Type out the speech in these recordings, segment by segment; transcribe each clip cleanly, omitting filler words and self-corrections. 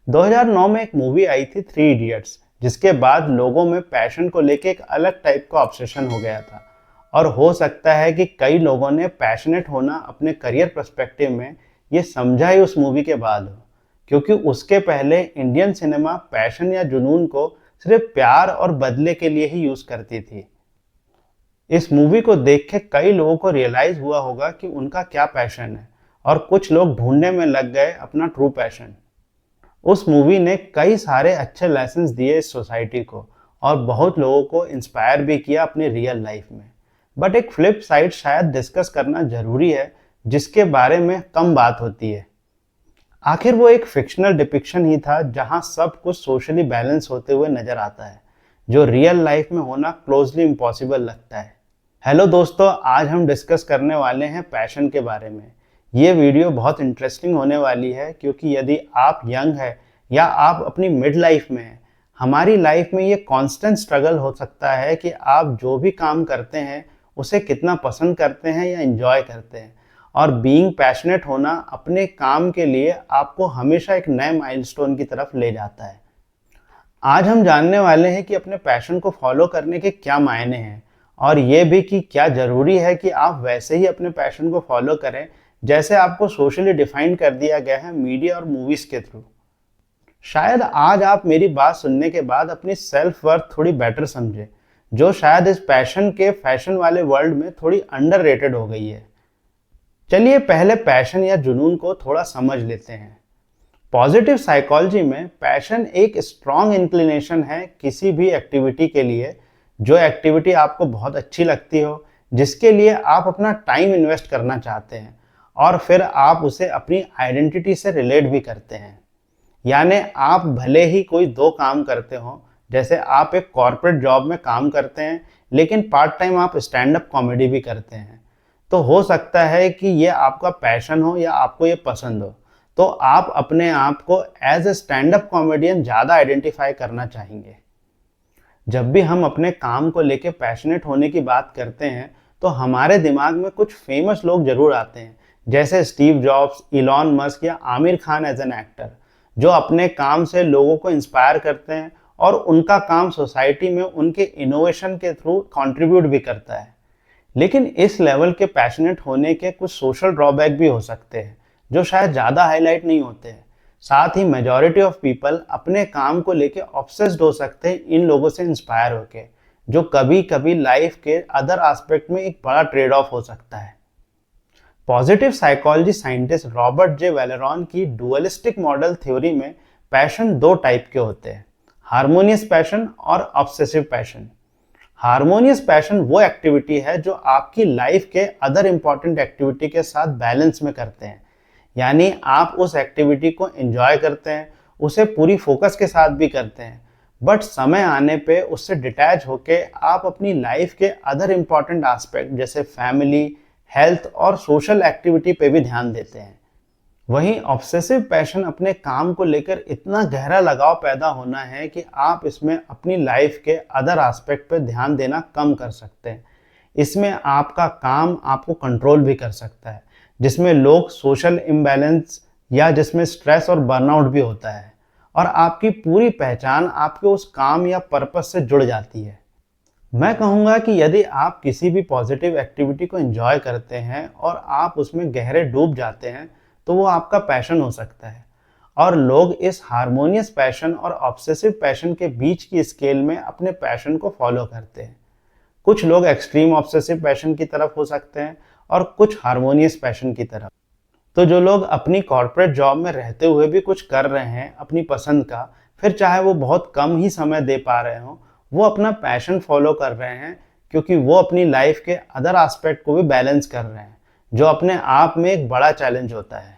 2009 में एक मूवी आई थी थ्री इडियट्स, जिसके बाद लोगों में पैशन को लेके एक अलग टाइप का ऑब्सेशन हो गया था। और हो सकता है कि कई लोगों ने पैशनेट होना अपने करियर पर्सपेक्टिव में ये समझा ही उस मूवी के बाद हो, क्योंकि उसके पहले इंडियन सिनेमा पैशन या जुनून को सिर्फ प्यार और बदले के लिए ही यूज करती थी। इस मूवी को देख के कई लोगों को रियलाइज हुआ होगा कि उनका क्या पैशन है, और कुछ लोग ढूंढने में लग गए अपना ट्रू पैशन। उस मूवी ने कई सारे अच्छे लेसन्स दिए इस सोसाइटी को, और बहुत लोगों को इंस्पायर भी किया अपनी रियल लाइफ में। बट एक फ्लिप साइड शायद डिस्कस करना जरूरी है, जिसके बारे में कम बात होती है। आखिर वो एक फिक्शनल डिपिक्शन ही था जहां सब कुछ सोशली बैलेंस होते हुए नजर आता है, जो रियल लाइफ में होना क्लोजली इम्पॉसिबल लगता है। हेलो दोस्तों, आज हम डिस्कस करने वाले हैं पैशन के बारे में। ये वीडियो बहुत इंटरेस्टिंग होने वाली है, क्योंकि यदि आप यंग है या आप अपनी मिड लाइफ में हैं, हमारी लाइफ में ये कांस्टेंट स्ट्रगल हो सकता है कि आप जो भी काम करते हैं उसे कितना पसंद करते हैं या एंजॉय करते हैं। और बीइंग पैशनेट होना अपने काम के लिए आपको हमेशा एक नए माइलस्टोन की तरफ ले जाता है। आज हम जानने वाले हैं कि अपने पैशन को फॉलो करने के क्या मायने हैं, और ये भी कि क्या ज़रूरी है कि आप वैसे ही अपने पैशन को फॉलो करें जैसे आपको सोशली डिफाइन कर दिया गया है मीडिया और मूवीज़ के थ्रू। शायद आज आप मेरी बात सुनने के बाद अपनी सेल्फ वर्थ थोड़ी बेटर समझे, जो शायद इस पैशन के फैशन वाले वर्ल्ड में थोड़ी अंडररेटेड हो गई है। चलिए पहले पैशन या जुनून को थोड़ा समझ लेते हैं। पॉजिटिव साइकोलॉजी में पैशन एक स्ट्रॉन्ग इंक्लिनेशन है किसी भी एक्टिविटी के लिए, जो एक्टिविटी आपको बहुत अच्छी लगती हो, जिसके लिए आप अपना टाइम इन्वेस्ट करना चाहते हैं, और फिर आप उसे अपनी आइडेंटिटी से रिलेट भी करते हैं। यानी आप भले ही कोई दो काम करते हो, जैसे आप एक कॉर्पोरेट जॉब में काम करते हैं लेकिन पार्ट टाइम आप स्टैंड अप कॉमेडी भी करते हैं, तो हो सकता है कि ये आपका पैशन हो या आपको ये पसंद हो, तो आप अपने आप को as a stand up comedian ज़्यादा आइडेंटिफाई करना चाहेंगे। जब भी हम अपने काम को लेके पैशनेट होने की बात करते हैं तो हमारे दिमाग में कुछ फेमस लोग जरूर आते हैं, जैसे स्टीव जॉब्स, इलॉन मस्क या Aamir Khan as an actor, जो अपने काम से लोगों को इंस्पायर करते हैं और उनका काम सोसाइटी में उनके इनोवेशन के थ्रू कंट्रीब्यूट भी करता है। लेकिन इस लेवल के पैशनेट होने के कुछ सोशल ड्रॉबैक भी हो सकते हैं, जो शायद ज़्यादा हाईलाइट नहीं होते हैं। साथ ही मेजॉरिटी ऑफ पीपल अपने काम को लेके ऑब्सेस्ड हो सकते हैं इन लोगों से इंस्पायर होके, जो कभी कभी लाइफ के अदर एस्पेक्ट में एक बड़ा ट्रेड ऑफ हो सकता है। Positive psychology scientist Robert J Vallerand की डुअलिस्टिक मॉडल थ्योरी में पैशन दो टाइप के होते हैं, हार्मोनियस पैशन और ऑब्सेसिव पैशन। हार्मोनियस पैशन वो एक्टिविटी है जो आपकी लाइफ के अदर इंपॉर्टेंट एक्टिविटी के साथ बैलेंस में करते हैं। यानी आप उस एक्टिविटी को एंजॉय करते हैं, उसे पूरी फोकस के साथ भी करते हैं, बट समय आने पे उससे डिटैच होके आप अपनी लाइफ के अदर इंपॉर्टेंट एस्पेक्ट जैसे फैमिली, हेल्थ और सोशल एक्टिविटी पे भी ध्यान देते हैं। वहीं ऑब्सेसिव पैशन अपने काम को लेकर इतना गहरा लगाव पैदा होना है कि आप इसमें अपनी लाइफ के अदर एस्पेक्ट पे ध्यान देना कम कर सकते हैं। इसमें आपका काम आपको कंट्रोल भी कर सकता है, जिसमें लोग सोशल इम्बैलेंस या जिसमें स्ट्रेस और बर्नआउट भी होता है, और आपकी पूरी पहचान आपके उस काम या पर्पस से जुड़ जाती है। मैं कहूँगा कि यदि आप किसी भी पॉजिटिव एक्टिविटी को एंजॉय करते हैं और आप उसमें गहरे डूब जाते हैं, तो वो आपका पैशन हो सकता है। और लोग इस हार्मोनियस पैशन और ऑब्सेसिव पैशन के बीच की स्केल में अपने पैशन को फॉलो करते हैं। कुछ लोग एक्सट्रीम ऑब्सेसिव पैशन की तरफ हो सकते हैं और कुछ हार्मोनियस पैशन की तरफ। तो जो लोग अपनी कॉर्पोरेट जॉब में रहते हुए भी कुछ कर रहे हैं अपनी पसंद का, फिर चाहे वो बहुत कम ही समय दे पा रहे हों, वो अपना पैशन फॉलो कर रहे हैं, क्योंकि वो अपनी लाइफ के अदर एस्पेक्ट को भी बैलेंस कर रहे हैं, जो अपने आप में एक बड़ा चैलेंज होता है।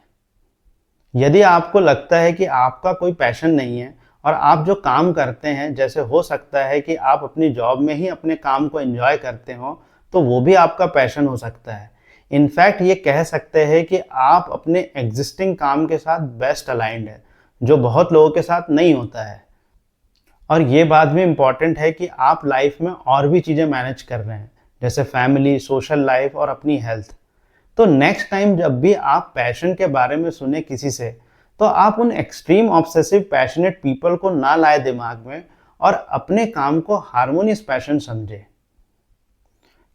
यदि आपको लगता है कि आपका कोई पैशन नहीं है और आप जो काम करते हैं, जैसे हो सकता है कि आप अपनी जॉब में ही अपने काम को एंजॉय करते हो, तो वो भी आपका पैशन हो सकता है। इनफैक्ट ये कह सकते हैं कि आप अपने एग्जिस्टिंग काम के साथ बेस्ट अलाइंड है, जो बहुत लोगों के साथ नहीं होता है। और ये बात भी इम्पॉर्टेंट है कि आप लाइफ में और भी चीज़ें मैनेज कर रहे हैं, जैसे फैमिली, सोशल लाइफ और अपनी हेल्थ। तो नेक्स्ट टाइम जब भी आप पैशन के बारे में सुने किसी से, तो आप उन एक्सट्रीम ऑब्सेसिव पैशनेट पीपल को ना लाए दिमाग में और अपने काम को हार्मोनियस पैशन समझे।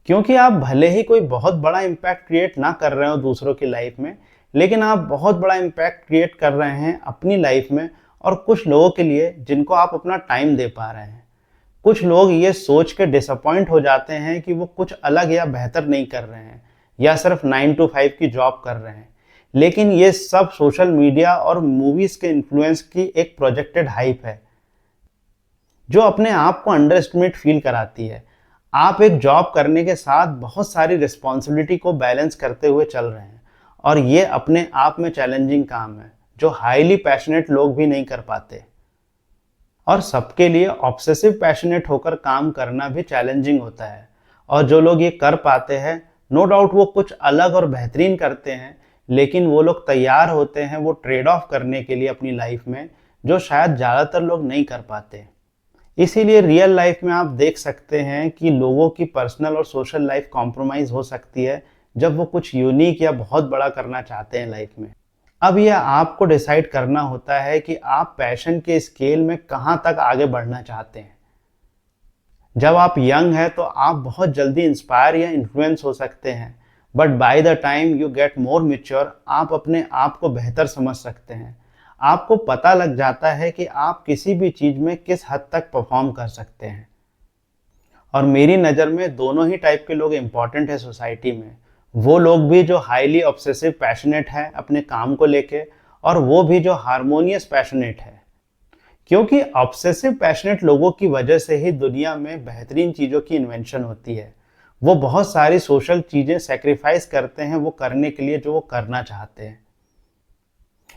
क्योंकि आप भले ही कोई बहुत बड़ा इम्पैक्ट क्रिएट ना कर रहे हो दूसरों की लाइफ में, लेकिन आप बहुत बड़ा इम्पैक्ट क्रिएट कर रहे हैं अपनी लाइफ में और कुछ लोगों के लिए जिनको आप अपना टाइम दे पा रहे हैं। कुछ लोग ये सोच के डिसअपॉइंट हो जाते हैं कि वो कुछ अलग या बेहतर नहीं कर रहे हैं या सिर्फ 9 to 5 की जॉब कर रहे हैं, लेकिन ये सब सोशल मीडिया और मूवीज के इन्फ्लुएंस की एक प्रोजेक्टेड हाइप है जो अपने आप को अंडर एस्टिमेट फील कराती है। आप एक जॉब करने के साथ बहुत सारी रिस्पॉन्सिबिलिटी को बैलेंस करते हुए चल रहे हैं और ये अपने आप में चैलेंजिंग काम है जो हाईली पैशनेट लोग भी नहीं कर पाते। और सबके लिए ऑब्सेसिव पैशनेट होकर काम करना भी चैलेंजिंग होता है, और जो लोग ये कर पाते हैं नो डाउट वो कुछ अलग और बेहतरीन करते हैं, लेकिन वो लोग तैयार होते हैं वो ट्रेड ऑफ करने के लिए अपनी लाइफ में जो शायद ज़्यादातर लोग नहीं कर पाते। इसीलिए रियल लाइफ में आप देख सकते हैं कि लोगों की पर्सनल और सोशल लाइफ कॉम्प्रोमाइज़ हो सकती है जब वो कुछ यूनिक या बहुत बड़ा करना चाहते हैं लाइफ में। अब यह आपको डिसाइड करना होता है कि आप पैशन के स्केल में कहाँ तक आगे बढ़ना चाहते हैं। जब आप यंग हैं तो आप बहुत जल्दी इंस्पायर या इन्फ्लुएंस हो सकते हैं, but by the time you get more mature आप अपने आप को बेहतर समझ सकते हैं। आपको पता लग जाता है कि आप किसी भी चीज़ में किस हद तक परफॉर्म कर सकते हैं। और मेरी नज़र में दोनों ही टाइप के लोग इम्पॉर्टेंट है सोसाइटी में। वो लोग भी जो हाईली ऑब्सेसिव पैशनेट है अपने काम को लेके, और वो भी जो हार्मोनियस पैशनेट है। क्योंकि ऑब्सेसिव पैशनेट लोगों की वजह से ही दुनिया में बेहतरीन चीज़ों की इन्वेंशन होती है। वो बहुत सारी सोशल चीज़ें सेक्रीफाइस करते हैं वो करने के लिए जो वो करना चाहते हैं।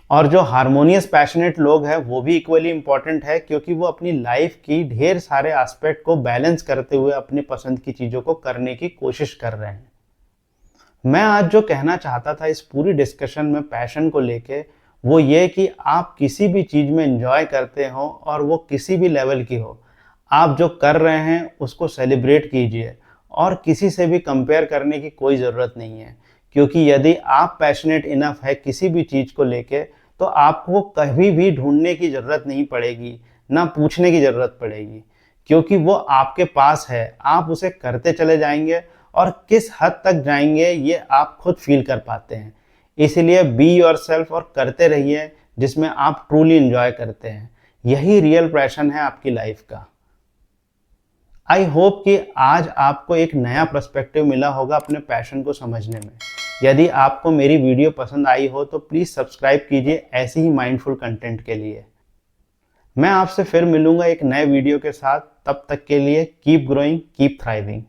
और जो हार्मोनियस पैशनेट लोग हैं वो भी इक्वली इम्पॉर्टेंट है, क्योंकि वो अपनी लाइफ की ढेर सारे एस्पेक्ट को बैलेंस करते हुए अपनी पसंद की चीज़ों को करने की कोशिश कर रहे हैं। मैं आज जो कहना चाहता था इस पूरी डिस्कशन में पैशन को लेके, वो ये कि आप किसी भी चीज़ में एंजॉय करते हो और वो किसी भी लेवल की हो, आप जो कर रहे हैं उसको सेलिब्रेट कीजिए और किसी से भी कंपेयर करने की कोई ज़रूरत नहीं है। क्योंकि यदि आप पैशनेट इनफ है किसी भी चीज़ को लेके, तो आपको कभी भी ढूंढने की ज़रूरत नहीं पड़ेगी, ना पूछने की ज़रूरत पड़ेगी, क्योंकि वो आपके पास है। आप उसे करते चले जाएंगे और किस हद तक जाएंगे ये आप खुद फील कर पाते हैं। इसीलिए बी योरसेल्फ और करते रहिए जिसमें आप ट्रूली एंजॉय करते हैं। यही रियल पैशन है आपकी लाइफ का। आई होप कि आज आपको एक नया पर्सपेक्टिव मिला होगा अपने पैशन को समझने में। यदि आपको मेरी वीडियो पसंद आई हो तो प्लीज़ सब्सक्राइब कीजिए ऐसी ही माइंडफुल कंटेंट के लिए। मैं आपसे फिर मिलूंगा एक नए वीडियो के साथ। तब तक के लिए कीप ग्रोइंग, कीप थ्राइविंग।